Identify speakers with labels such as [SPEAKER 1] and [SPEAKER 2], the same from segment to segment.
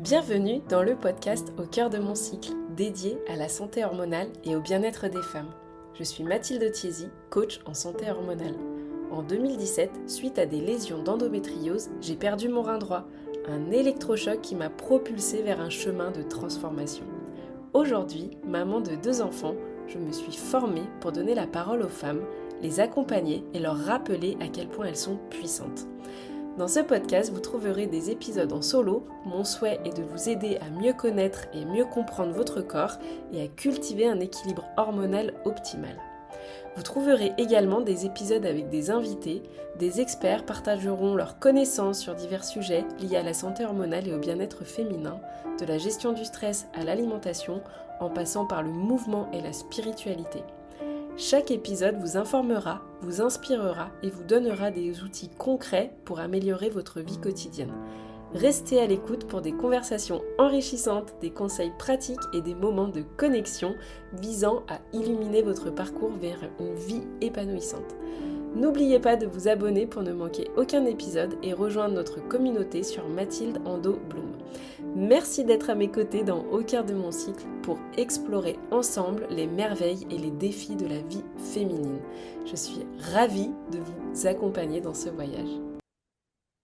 [SPEAKER 1] Bienvenue dans le podcast Au cœur de mon cycle, dédié à la santé hormonale et au bien-être des femmes. Je suis Mathilde Thiésy, coach en santé hormonale. En 2017, suite à des lésions d'endométriose, j'ai perdu mon rein droit, un électrochoc qui m'a propulsée vers un chemin de transformation. Aujourd'hui, maman de 2 enfants, je me suis formée pour donner la parole aux femmes, les accompagner et leur rappeler à quel point elles sont puissantes. Dans ce podcast, vous trouverez des épisodes en solo. Mon souhait est de vous aider à mieux connaître et mieux comprendre votre corps et à cultiver un équilibre hormonal optimal. Vous trouverez également des épisodes avec des invités. Des experts partageront leurs connaissances sur divers sujets liés à la santé hormonale et au bien-être féminin, de la gestion du stress à l'alimentation, en passant par le mouvement et la spiritualité. Chaque épisode vous informera, vous inspirera et vous donnera des outils concrets pour améliorer votre vie quotidienne. Restez à l'écoute pour des conversations enrichissantes, des conseils pratiques et des moments de connexion visant à illuminer votre parcours vers une vie épanouissante. N'oubliez pas de vous abonner pour ne manquer aucun épisode et rejoindre notre communauté sur Mathilde Ando Bloom. Merci d'être à mes côtés dans Au cœur de mon cycle pour explorer ensemble les merveilles et les défis de la vie féminine. Je suis ravie de vous accompagner dans ce voyage.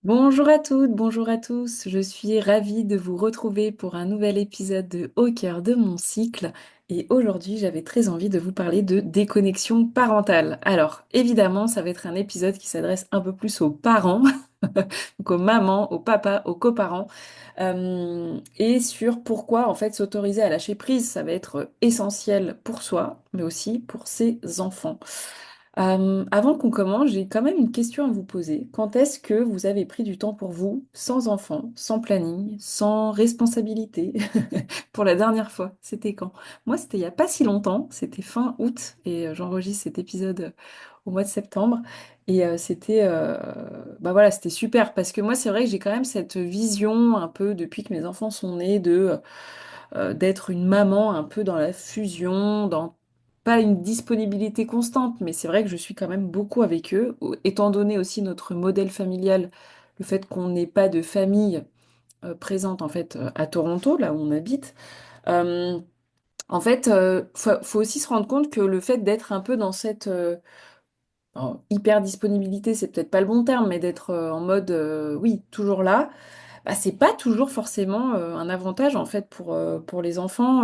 [SPEAKER 1] Bonjour à toutes, bonjour à tous, je suis ravie de vous retrouver pour un nouvel épisode de Au cœur de mon cycle et aujourd'hui j'avais très envie de vous parler de déconnexion parentale. Alors évidemment ça va être un épisode qui s'adresse un peu plus aux parents, donc aux mamans, aux papas, aux coparents et sur pourquoi en fait s'autoriser à lâcher prise, ça va être essentiel pour soi mais aussi pour ses enfants. Avant qu'on commence, j'ai quand même une question à vous poser. Quand est-ce que vous avez pris du temps pour vous, sans enfant, sans planning, sans responsabilité, pour la dernière fois? C'était quand? Moi, c'était il n'y a pas si longtemps, c'était fin août, et j'enregistre cet épisode au mois de septembre. Et bah voilà, c'était super, parce que moi, c'est vrai que j'ai quand même cette vision, un peu depuis que mes enfants sont nés, d'être une maman un peu dans la fusion, dans pas une disponibilité constante, mais c'est vrai que je suis quand même beaucoup avec eux, étant donné aussi notre modèle familial, le fait qu'on n'ait pas de famille présente en fait à Toronto, là où on habite. Euh, faut aussi se rendre compte que le fait d'être un peu dans cette hyper disponibilité, c'est peut-être pas le bon terme, mais d'être en mode oui, toujours là, bah, c'est pas toujours forcément un avantage en fait pour les enfants,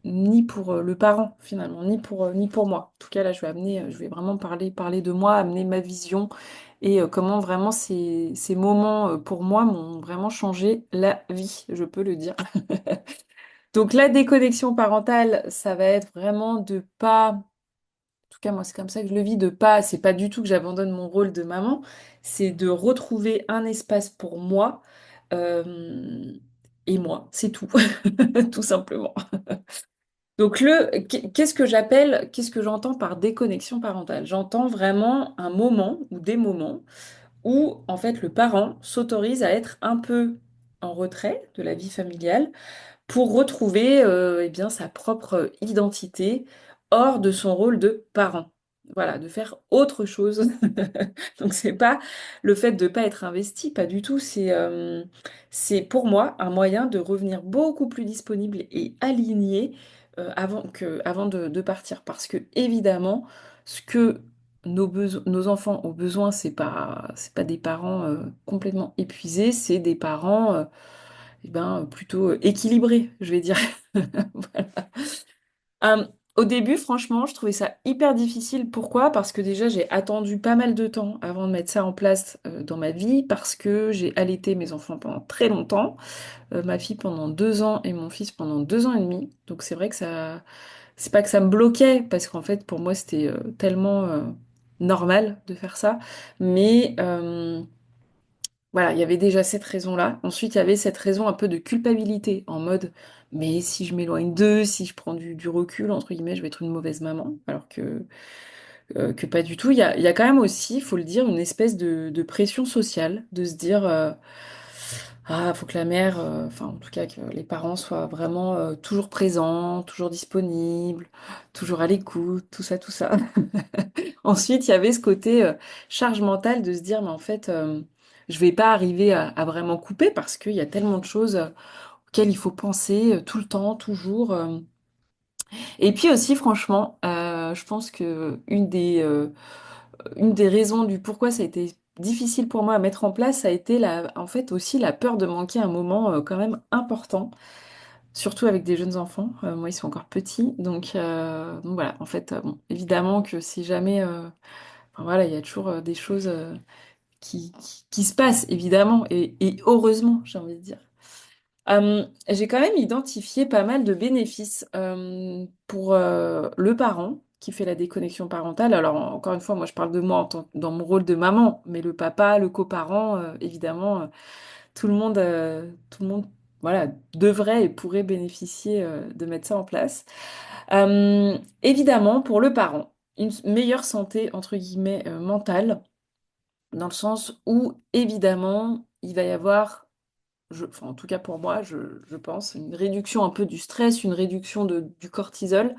[SPEAKER 1] ni pour le parent finalement, ni pour moi. En tout cas là, je vais vraiment parler de moi, amener ma vision et comment vraiment ces moments pour moi m'ont vraiment changé la vie, je peux le dire. Donc la déconnexion parentale, ça va être vraiment de pas, en tout cas moi c'est comme ça que je le vis, de pas, c'est pas du tout que j'abandonne mon rôle de maman, c'est de retrouver un espace pour moi euh, et moi, c'est tout, tout simplement. Donc qu'est-ce que j'entends par déconnexion parentale? J'entends vraiment un moment ou des moments où en fait le parent s'autorise à être un peu en retrait de la vie familiale pour retrouver eh bien, sa propre identité hors de son rôle de parent. Voilà, de faire autre chose. Donc c'est pas le fait de pas être investi, pas du tout. C'est pour moi un moyen de revenir beaucoup plus disponible et aligné avant de partir. Parce que évidemment, ce que nos enfants ont besoin, c'est pas des parents complètement épuisés, c'est des parents eh ben, plutôt équilibré, je vais dire. Voilà. Au début, franchement, je trouvais ça hyper difficile. Pourquoi? Parce que déjà, j'ai attendu pas mal de temps avant de mettre ça en place dans ma vie, parce que j'ai allaité mes enfants pendant très longtemps, ma fille pendant 2 ans et mon fils pendant 2 ans et demi. Donc c'est vrai que ça, c'est pas que ça me bloquait, parce qu'en fait, pour moi, c'était tellement normal de faire ça. Mais voilà, il y avait déjà cette raison-là. Ensuite, il y avait cette raison un peu de culpabilité, en mode, mais si je m'éloigne d'eux, si je prends du recul, entre guillemets, je vais être une mauvaise maman. Alors que pas du tout. Il y a quand même aussi, il faut le dire, une espèce de pression sociale, de se dire, ah, faut que la mère, enfin, en tout cas, que les parents soient vraiment toujours présents, toujours disponibles, toujours à l'écoute, tout ça, tout ça. Ensuite, il y avait ce côté charge mentale de se dire, mais en fait,
[SPEAKER 2] je vais pas arriver à vraiment couper parce qu'il y a tellement de choses auxquelles il faut penser tout le temps, toujours. Et puis aussi, franchement, je pense que une des raisons du pourquoi ça a été difficile pour moi à mettre en place, ça a été en fait aussi la peur de manquer un moment quand même important, surtout avec des jeunes enfants. Moi, ils sont encore petits, donc voilà. En fait, bon, évidemment que si jamais, enfin, voilà, il y a toujours des choses qui se passent, évidemment, et heureusement, j'ai envie de dire. J'ai quand même identifié pas mal de bénéfices pour le parent qui fait la déconnexion parentale. Alors, encore une fois, moi, je parle de moi dans mon rôle de maman, mais le papa, le coparent, évidemment, tout le monde, voilà, devrait et pourrait bénéficier de mettre ça en place. Évidemment, pour le parent, une meilleure santé, entre guillemets, mentale, dans le sens où, évidemment, il va y avoir enfin, en tout cas pour moi, je pense, une réduction un peu du stress, une réduction du cortisol,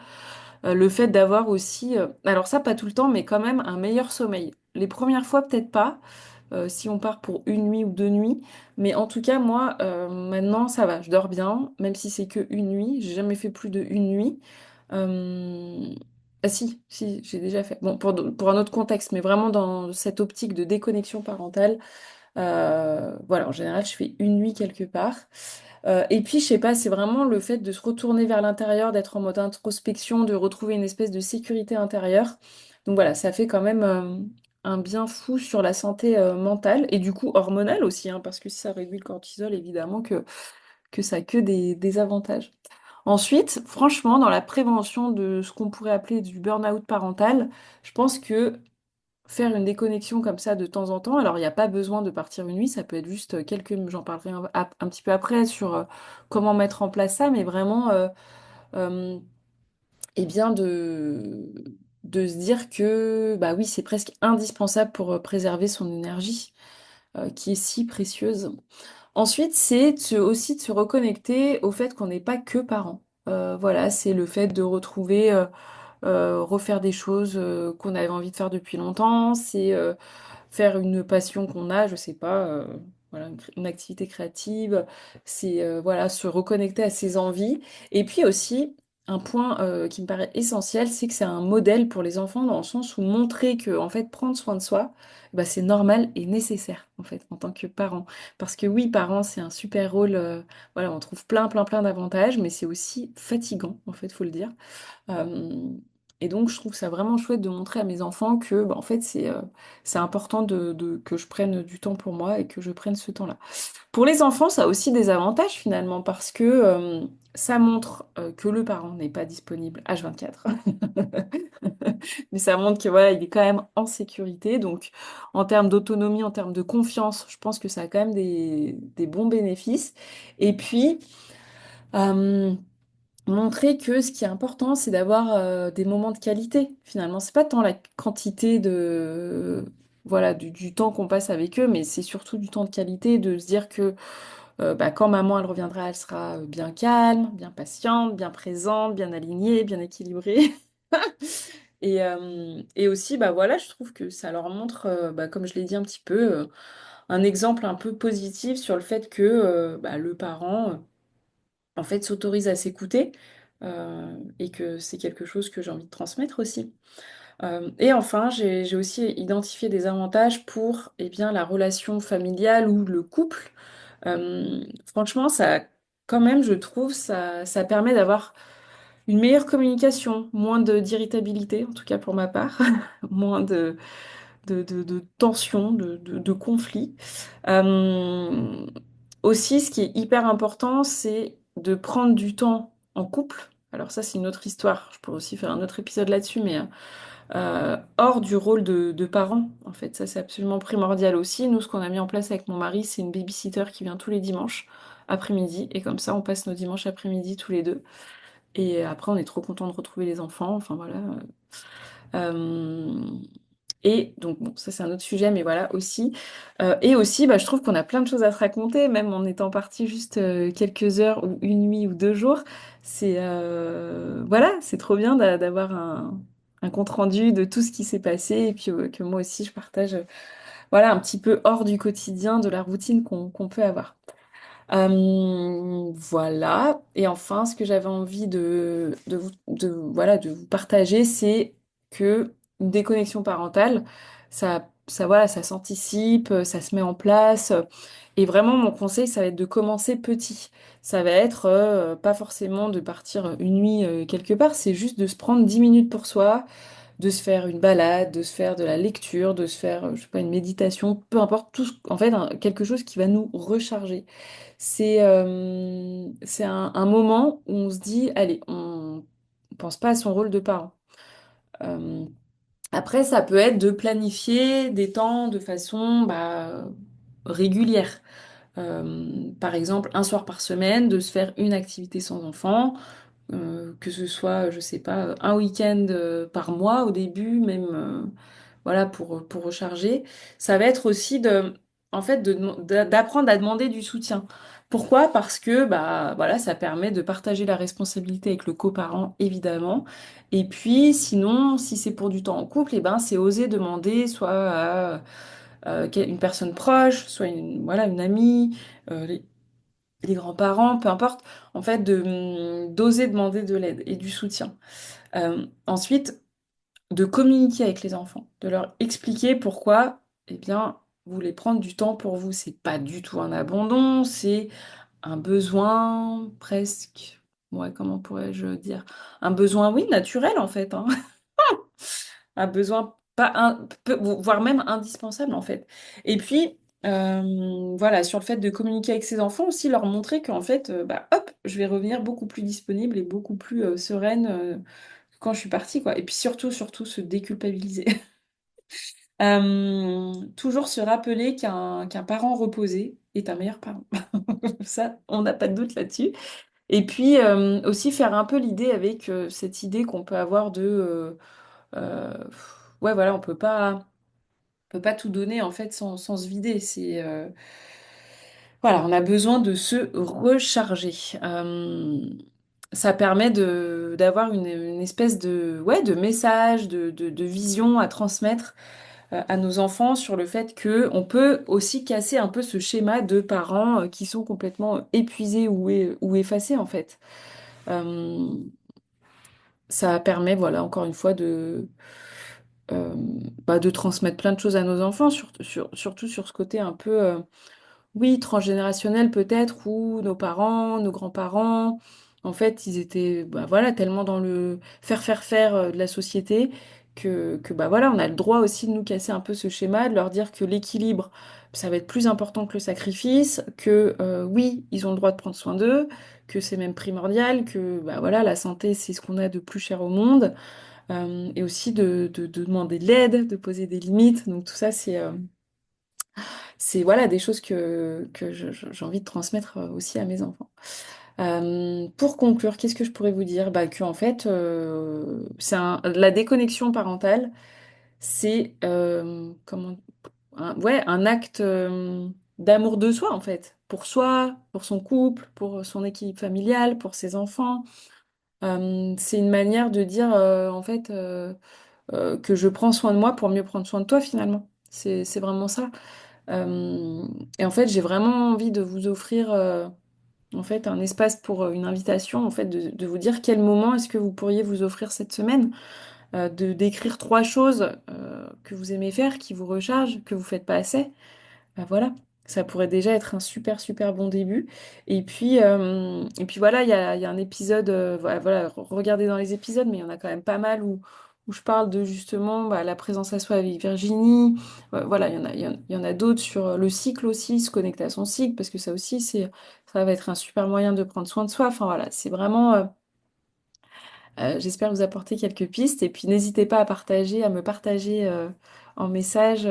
[SPEAKER 2] le fait d'avoir aussi, alors ça pas tout le temps, mais quand même un meilleur sommeil. Les premières fois peut-être pas, si on part pour une nuit ou deux nuits, mais en tout cas moi, maintenant ça va, je dors bien, même si c'est que une nuit, j'ai jamais fait plus de une nuit. Euh, Ah si, j'ai déjà fait. Bon, pour un autre contexte, mais vraiment dans cette optique de déconnexion parentale. Voilà, en général, je fais une nuit quelque part. Et puis, je sais pas, c'est vraiment le fait de se retourner vers l'intérieur, d'être en mode introspection, de retrouver une espèce de sécurité intérieure. Donc voilà, ça fait quand même un bien fou sur la santé mentale et du coup hormonale aussi, hein, parce que si ça réduit le cortisol, évidemment que ça a que des avantages. Ensuite, franchement, dans la prévention de ce qu'on pourrait appeler du burn-out parental, je pense que faire une déconnexion comme ça de temps en temps. Alors, il n'y a pas besoin de partir une nuit, ça peut être juste j'en parlerai un petit peu après sur comment mettre en place ça, mais vraiment, euh, eh bien, de se dire que, bah oui, c'est presque indispensable pour préserver son énergie, qui est si précieuse. Ensuite, aussi de se reconnecter au fait qu'on n'est pas que parents. Voilà, c'est le fait de retrouver, refaire des choses qu'on avait envie de faire depuis longtemps, c'est faire une passion qu'on a, je sais pas, voilà, une activité créative, c'est voilà, se reconnecter à ses envies. Et puis aussi, un point qui me paraît essentiel, c'est que c'est un modèle pour les enfants dans le sens où montrer que en fait prendre soin de soi, bah, c'est normal et nécessaire en fait en tant que parent. Parce que oui, parent, c'est un super rôle, voilà, on trouve plein d'avantages, mais c'est aussi fatigant en fait, faut le dire. Euh, et donc, je trouve ça vraiment chouette de montrer à mes enfants que, bah, en fait, c'est important que je prenne du temps pour moi et que je prenne ce temps-là. Pour les enfants, ça a aussi des avantages finalement parce que ça montre que le parent n'est pas disponible H24. Mais ça montre que voilà, il est quand même en sécurité. Donc, en termes d'autonomie, en termes de confiance, je pense que ça a quand même des bons bénéfices. Et puis, euh, montrer que ce qui est important, c'est d'avoir des moments de qualité. Finalement, c'est pas tant la quantité voilà, du temps qu'on passe avec eux, mais c'est surtout du temps de qualité, de se dire que bah, quand maman elle reviendra, elle sera bien calme, bien patiente, bien présente, bien alignée, bien équilibrée. Et aussi, bah voilà, je trouve que ça leur montre, bah, comme je l'ai dit un petit peu, un exemple un peu positif sur le fait que bah, le parent en fait, s'autorise à s'écouter et que c'est quelque chose que j'ai envie de transmettre aussi. Et enfin, j'ai aussi identifié des avantages pour eh bien, la relation familiale ou le couple. Franchement, ça, quand même, je trouve, ça permet d'avoir une meilleure communication, moins d'irritabilité, en tout cas pour ma part, moins de tensions, de conflits. Euh, Aussi, ce qui est hyper important, c'est de prendre du temps en couple. Alors ça, c'est une autre histoire. Je pourrais aussi faire un autre épisode là-dessus, mais hors du rôle de parent, en fait, ça c'est absolument primordial aussi. Nous, ce qu'on a mis en place avec mon mari, c'est une babysitter qui vient tous les dimanches après-midi, et comme ça, on passe nos dimanches après-midi tous les deux. Et après, on est trop content de retrouver les enfants. Enfin voilà. Euh, et donc, bon, ça c'est un autre sujet, mais voilà aussi. Et aussi, bah, je trouve qu'on a plein de choses à se raconter, même en étant parti juste quelques heures ou une nuit ou deux jours. Voilà, c'est trop bien d'avoir un compte-rendu de tout ce qui s'est passé et puis que moi aussi je partage voilà, un petit peu hors du quotidien, de la routine qu'on peut avoir. Voilà. Et enfin, ce que j'avais envie voilà, de vous partager, c'est que une déconnexion parentale, voilà, ça s'anticipe, ça se met en place. Et vraiment, mon conseil, ça va être de commencer petit. Ça va être pas forcément de partir une nuit quelque part, c'est juste de se prendre 10 minutes pour soi, de se faire une balade, de se faire de la lecture, de se faire, je sais pas, une méditation, peu importe, en fait, quelque chose qui va nous recharger. C'est un moment où on se dit, allez, on pense pas à son rôle de parent. Euh, Après, ça peut être de planifier des temps de façon régulière. Par exemple, un soir par semaine, de se faire une activité sans enfant, que ce soit, je sais pas, un week-end par mois au début, même voilà, pour recharger. Ça va être aussi en fait, d'apprendre à demander du soutien. Pourquoi? Parce que bah, voilà, ça permet de partager la responsabilité avec le coparent, évidemment. Et puis, sinon, si c'est pour du temps en couple, eh ben, c'est oser demander soit à une personne proche, soit voilà, une amie, les grands-parents, peu importe, en fait, d'oser demander de l'aide et du soutien. Ensuite, de communiquer avec les enfants, de leur expliquer pourquoi, eh bien, vous voulez prendre du temps pour vous. C'est pas du tout un abandon, c'est un besoin presque, ouais, comment pourrais-je dire? Un besoin, oui, naturel en fait, hein. Un besoin pas voire même indispensable en fait. Et puis voilà, sur le fait de communiquer avec ses enfants aussi, leur montrer qu'en fait, bah, hop, je vais revenir beaucoup plus disponible et beaucoup plus sereine quand je suis partie, quoi. Et puis surtout, se déculpabiliser. Toujours se rappeler qu'un parent reposé est un meilleur parent. Ça, on n'a pas de doute là-dessus. Et puis aussi faire un peu l'idée avec cette idée qu'on peut avoir ouais, voilà, on peut pas tout donner en fait sans se vider. Voilà, on a besoin de se recharger. Ça permet d'avoir une espèce ouais, de message, de vision à transmettre à nos enfants sur le fait que on peut aussi casser un peu ce schéma de parents qui sont complètement épuisés ou effacés en fait. Euh, Ça permet, voilà, encore une fois, euh, de transmettre plein de choses à nos enfants, surtout sur ce côté un peu, oui, transgénérationnel peut-être, où nos parents, nos grands-parents, en fait, ils étaient, bah, voilà, tellement dans le faire de la société que bah, voilà, on a le droit aussi de nous casser un peu ce schéma, de leur dire que l'équilibre, ça va être plus important que le sacrifice, que oui, ils ont le droit de prendre soin d'eux, que c'est même primordial, que bah, voilà, la santé, c'est ce qu'on a de plus cher au monde, et aussi de demander de l'aide, de poser des limites. Donc tout ça, c'est voilà, des choses que j'ai envie de transmettre aussi à mes enfants. Pour conclure, qu'est-ce que je pourrais vous dire? Bah, que en fait, la déconnexion parentale, c'est ouais, un acte d'amour de soi, en fait. Pour soi, pour son couple, pour son équipe familiale, pour ses enfants. C'est une manière de dire, en fait, que je prends soin de moi pour mieux prendre soin de toi, finalement. C'est vraiment ça. Euh, et en fait, j'ai vraiment envie de vous offrir en fait un espace pour une invitation, en fait, de vous dire quel moment est-ce que vous pourriez vous offrir cette semaine, de d'écrire 3 choses que vous aimez faire, qui vous rechargent, que vous faites pas assez. Bah voilà, ça pourrait déjà être un super super bon début. Et puis voilà, il y a un épisode, voilà, regardez dans les épisodes, mais il y en a quand même pas mal où je parle de justement bah, la présence à soi avec Virginie. Voilà, il y en a d'autres sur le cycle aussi, se connecter à son cycle, parce que ça aussi, ça va être un super moyen de prendre soin de soi. Enfin voilà, c'est vraiment. J'espère vous apporter quelques pistes et puis n'hésitez pas à me partager en message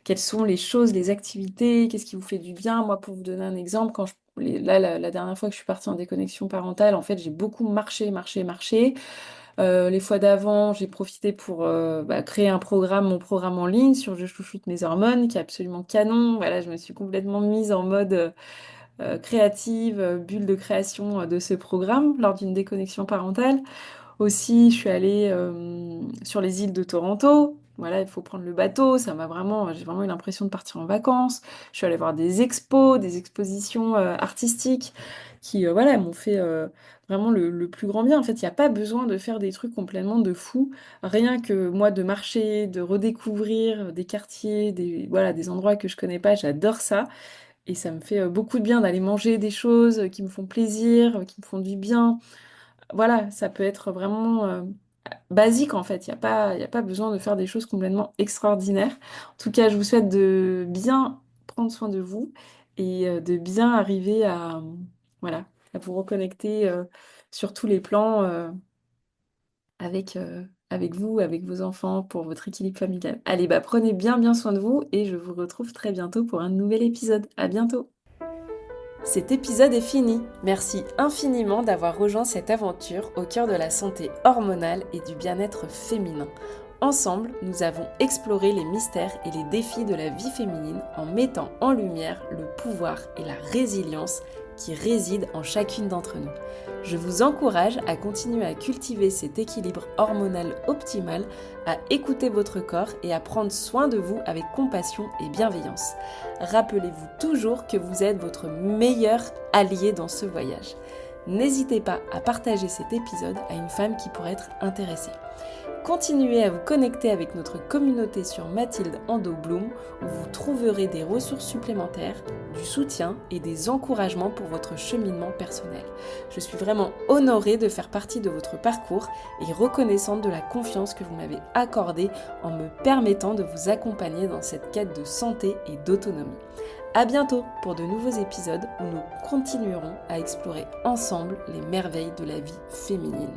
[SPEAKER 2] quelles sont les choses, les activités, qu'est-ce qui vous fait du bien. Moi, pour vous donner un exemple, là, la dernière fois que je suis partie en déconnexion parentale, en fait, j'ai beaucoup marché, marché, marché. Les fois d'avant, j'ai profité pour créer mon programme en ligne sur Je chouchoute mes hormones, qui est absolument canon. Voilà, je me suis complètement mise en mode créative, bulle de création de ce programme lors d'une déconnexion parentale. Aussi, je suis allée sur les îles de Toronto. voilà, il faut prendre le bateau. J'ai vraiment eu l'impression de partir en vacances. Je suis allée voir des expos, des expositions artistiques qui, voilà, m'ont fait vraiment le plus grand bien. En fait, il n'y a pas besoin de faire des trucs complètement de fou. Rien que moi, de marcher, de redécouvrir des quartiers, voilà, des endroits que je connais pas, j'adore ça. Et ça me fait beaucoup de bien d'aller manger des choses qui me font plaisir, qui me font du bien. Voilà, ça peut être vraiment basique en fait. Il y a pas besoin de faire des choses complètement extraordinaires. En tout cas, je vous souhaite de bien prendre soin de vous et de bien arriver voilà, à vous reconnecter sur tous les plans avec vous, avec vos enfants, pour votre équilibre familial. Allez, bah prenez bien soin de vous et je vous retrouve très bientôt pour un nouvel épisode. À bientôt!
[SPEAKER 1] Cet épisode est fini. Merci infiniment d'avoir rejoint cette aventure au cœur de la santé hormonale et du bien-être féminin. Ensemble, nous avons exploré les mystères et les défis de la vie féminine en mettant en lumière le pouvoir et la résilience qui résident en chacune d'entre nous. Je vous encourage à continuer à cultiver cet équilibre hormonal optimal, à écouter votre corps et à prendre soin de vous avec compassion et bienveillance. Rappelez-vous toujours que vous êtes votre meilleur allié dans ce voyage. N'hésitez pas à partager cet épisode à une femme qui pourrait être intéressée. Continuez à vous connecter avec notre communauté sur Mathilde Ando Bloom où vous trouverez des ressources supplémentaires, du soutien et des encouragements pour votre cheminement personnel. Je suis vraiment honorée de faire partie de votre parcours et reconnaissante de la confiance que vous m'avez accordée en me permettant de vous accompagner dans cette quête de santé et d'autonomie. À bientôt pour de nouveaux épisodes où nous continuerons à explorer ensemble les merveilles de la vie féminine.